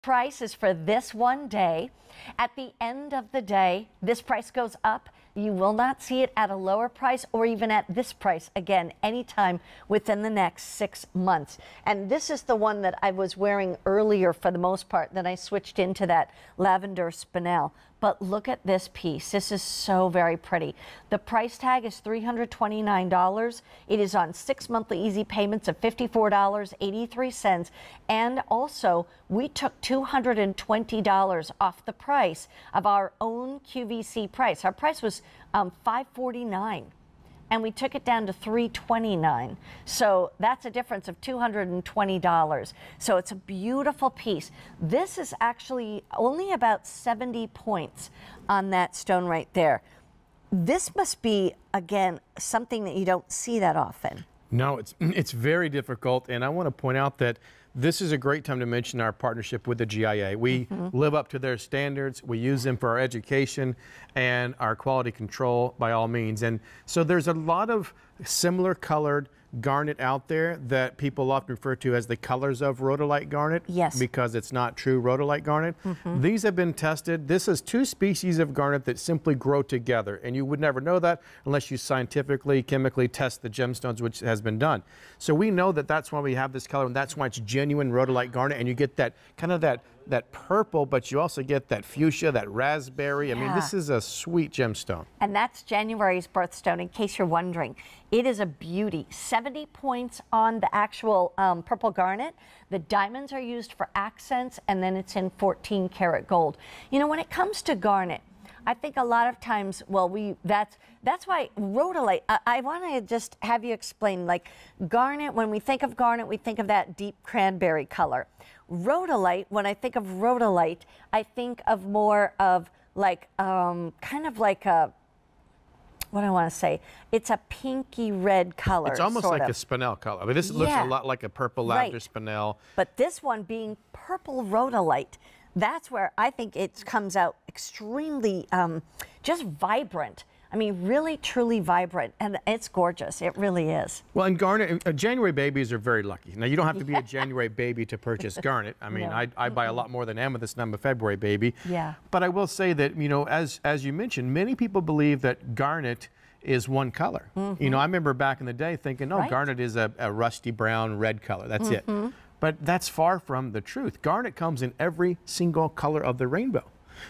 price is for this one day. At the end of the day, this price goes up. You will not see it at a lower price or even at this price again anytime within the next 6 months. And this is the one that I was wearing earlier for the most part. Then I switched into that lavender spinel. But look at this piece. This is so very pretty. The price tag is $329. It is on 6 monthly easy payments of $54.83. And also, we took $220 off the price of our own QVC price. Our price was $549. And we took it down to $329. So that's a difference of $220. So it's a beautiful piece. This is actually only about 70 points on that stone right there. This must be, again, something that you don't see that often. No, it's very difficult. And I want to point out that this is a great time to mention our partnership with the GIA. We live up to their standards. We use them for our education and our quality control by all means. And so there's a lot of similar colored garnet out there that people often refer to as the colors of rhodolite garnet. Yes. Because it's not true rhodolite garnet. These have been tested. This is 2 species of garnet that simply grow together. And you would never know that unless you scientifically, chemically test the gemstones, which has been done. So we know that that's why we have this color, and that's why it's genuine rhodolite garnet. And you get that kind of that purple, but you also get that fuchsia, that raspberry. I mean, this is a sweet gemstone. And that's January's birthstone, in case you're wondering. It is a beauty. 70 points on the actual purple garnet. The diamonds are used for accents, and then it's in 14 karat gold. You know, when it comes to garnet, I think a lot of times, well, that's why rhodolite, I want to just have you explain, like garnet, when we think of garnet, we think of that deep cranberry color. Rhodolite, when I think of rhodolite, I think of more of like, kind of like a, what do I want to say? It's a pinky red color. It's almost like a spinel color. I mean, this looks a lot like a purple lavender spinel. But this one being purple rhodolite, that's where I think it comes out extremely just vibrant. I mean, really, truly vibrant, and it's gorgeous. It really is. Well, and garnet, January babies are very lucky. Now, you don't have to be a January baby to purchase garnet. I mean, I buy a lot more than amethyst, and I'm a February baby. Yeah. But I will say that, you know, as you mentioned, many people believe that garnet is one color. You know, I remember back in the day thinking, oh, garnet is a rusty brown red color. That's it. But that's far from the truth. Garnet comes in every single color of the rainbow.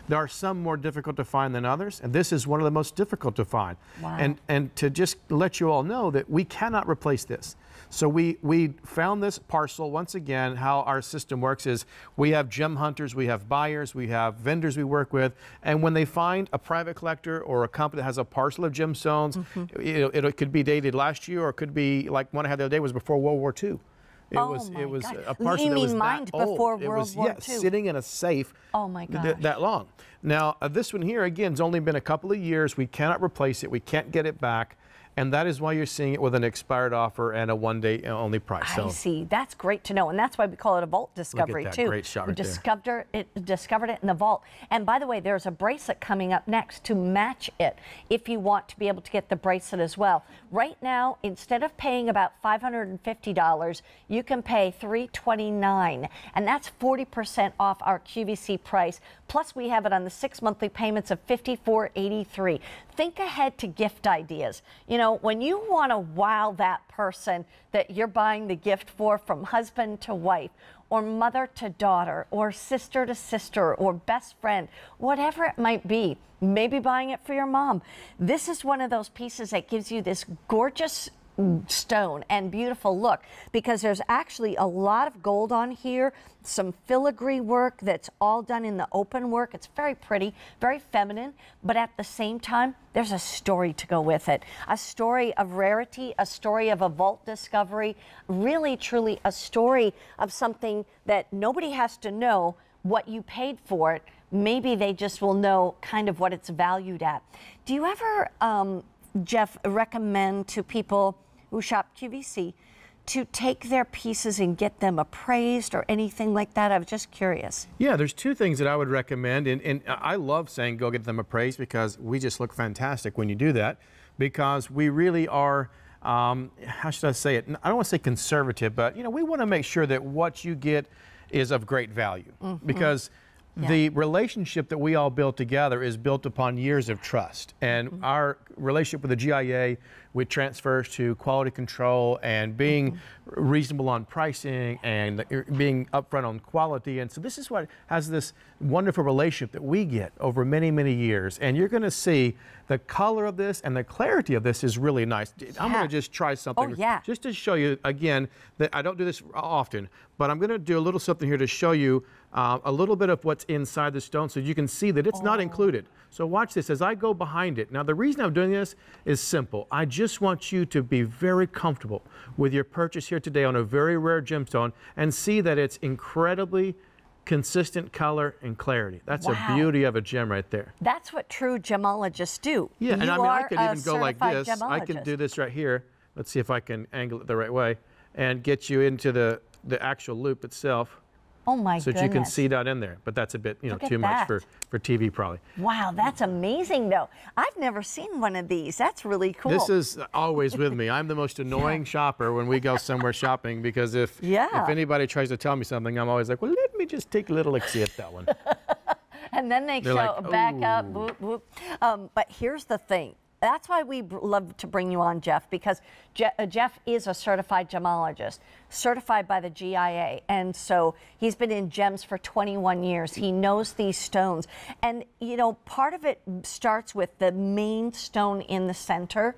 There are some more difficult to find than others, and this is one of the most difficult to find. Wow. And to just let you all know that we cannot replace this. So we found this parcel. Once again, how our system works is we have gem hunters, we have buyers, we have vendors we work with, and when they find a private collector or a company that has a parcel of gemstones, it could be dated last year, or it could be like one I had the other day was before World War II. It was a parcel that was that old. Before World War II? Sitting in a safe that long. Now, this one here, again, has only been a couple of years. We cannot replace it. We can't get it back. And that is why you're seeing it with an expired offer and a one-day only price. I see. That's great to know. And that's why we call it a vault discovery, look at that too. Great shot right we discovered it in the vault. And by the way, there's a bracelet coming up next to match it if you want to be able to get the bracelet as well. Right now, instead of paying about $550, you can pay $329. And that's 40% off our QVC price. Plus, we have it on the 6 monthly payments of $54.83. Think ahead to gift ideas. You know, when you want to wow that person that you're buying the gift for, from husband to wife, or mother to daughter, or sister to sister, or best friend, whatever it might be, maybe buying it for your mom. This is one of those pieces that gives you this gorgeous stone and beautiful look, because there's actually a lot of gold on here, some filigree work that's all done in the open work. It's very pretty, very feminine, but at the same time, there's a story to go with it. A story of rarity, a story of a vault discovery, really, truly a story of something that nobody has to know what you paid for it. Maybe they just will know kind of what it's valued at. Do you ever, Jeff, recommend to people who shop QVC to take their pieces and get them appraised or anything like that? I was just curious. Yeah, there's 2 things that I would recommend, and I love saying go get them appraised, because we just look fantastic when you do that, because we really are, how should I say it? I don't want to say conservative, but you know, we want to make sure that what you get is of great value because the relationship that we all build together is built upon years of trust. And our relationship with the GIA, which transfers to quality control and being reasonable on pricing and being upfront on quality. And so this is what has this wonderful relationship that we get over many, many years. And you're going to see the color of this and the clarity of this is really nice. I'm going to just try something just to show you again that I don't do this often, but I'm going to do a little something here to show you a little bit of what's inside the stone so you can see that it's not included. So watch this as I go behind it. Now the reason I'm doing this is simple. I just want you to be very comfortable with your purchase here today on a very rare gemstone and see that it's incredibly consistent color and clarity. That's a beauty of a gem right there. That's what true gemologists do. Yeah, and I mean I could even go like this. I can do this right here. Let's see if I can angle it the right way and get you into the actual loop itself. Oh my goodness. So that you can see down in there, but that's a bit, too much for TV probably. Wow, that's amazing though. I've never seen one of these. That's really cool. This is always with me. I'm the most annoying shopper when we go somewhere shopping because if anybody tries to tell me something, I'm always like, well, let me just take a little look-see at that one. And then they back up, whoop, whoop. But here's the thing. That's why we love to bring you on, Jeff, because Jeff is a certified gemologist, certified by the GIA. And so he's been in gems for 21 years. He knows these stones. And, part of it starts with the main stone in the center,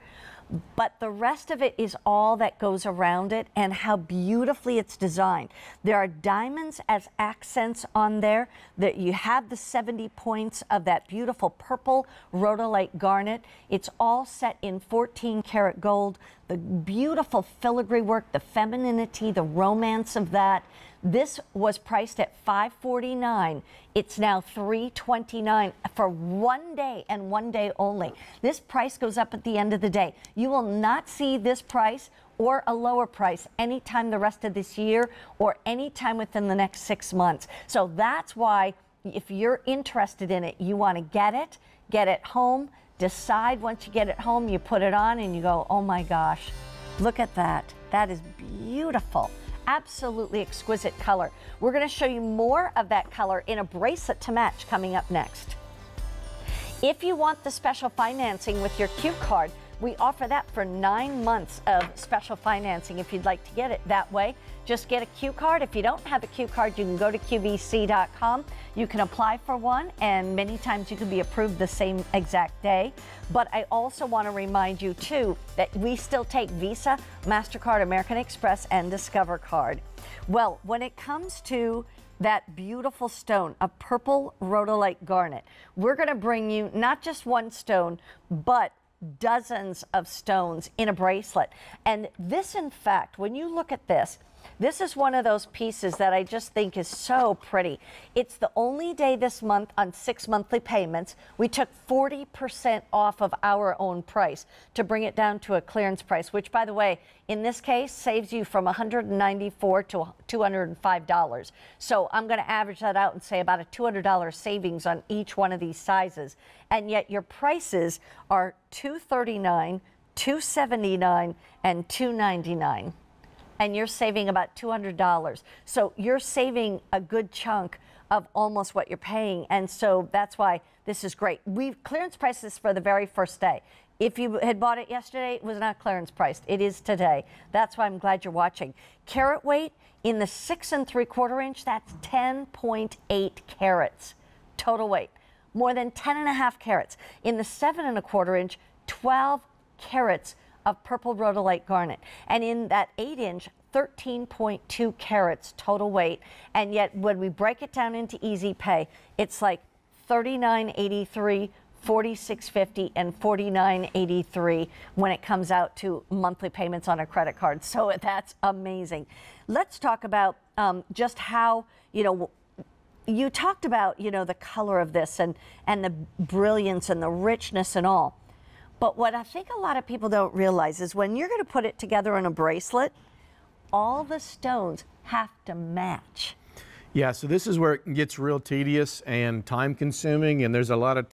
but the rest of it is all that goes around it and how beautifully it's designed. There are diamonds as accents on there. That you have the 70 points of that beautiful purple rhodolite garnet. It's all set in 14 karat gold. The beautiful filigree work, the femininity, the romance of that. This was priced at $549. It's now $329 for 1 day and 1 day only. This price goes up at the end of the day. You will not see this price or a lower price anytime the rest of this year or anytime within the next 6 months. So that's why if you're interested in it, you want to get it home, decide once you get it home, you put it on and you go, oh my gosh, look at that. That is beautiful. Absolutely exquisite color. We're going to show you more of that color in a bracelet to match coming up next. If you want the special financing with your Q card, we offer that for 9 months of special financing if you'd like to get it that way. Just get a Q card. If you don't have a Q card, you can go to QVC.com. You can apply for one, and many times you can be approved the same exact day. But I also want to remind you, too, that we still take Visa, MasterCard, American Express, and Discover Card. Well, when it comes to that beautiful stone, a purple rhodolite garnet, we're going to bring you not just one stone, but dozens of stones in a bracelet. And this, in fact, when you look at this, this is one of those pieces that I just think is so pretty. It's the only day this month on 6 monthly payments. We took 40% off of our own price to bring it down to a clearance price, which, by the way, in this case, saves you from $194 to $205. So I'm going to average that out and say about a $200 savings on each one of these sizes. And yet your prices are $239, $279, and $299. And you're saving about $200. So you're saving a good chunk of almost what you're paying. And so that's why this is great. We've clearance prices for the very first day. If you had bought it yesterday, it was not clearance priced. It is today. That's why I'm glad you're watching. Carat weight in the 6 3/4 inch, that's 10.8 carats total weight. More than 10.5 carats. In the 7 1/4 inch, 12 carats of purple rhodolite garnet. And in that 8 inch, 13.2 carats total weight. And yet when we break it down into easy pay, it's like $39.83, $46.50, and $49.83 when it comes out to monthly payments on a credit card. So that's amazing. Let's talk about just how, you talked about, the color of this and the brilliance and the richness and all. But what I think a lot of people don't realize is when you're going to put it together in a bracelet, all the stones have to match. Yeah, so this is where it gets real tedious and time consuming, and there's a lot of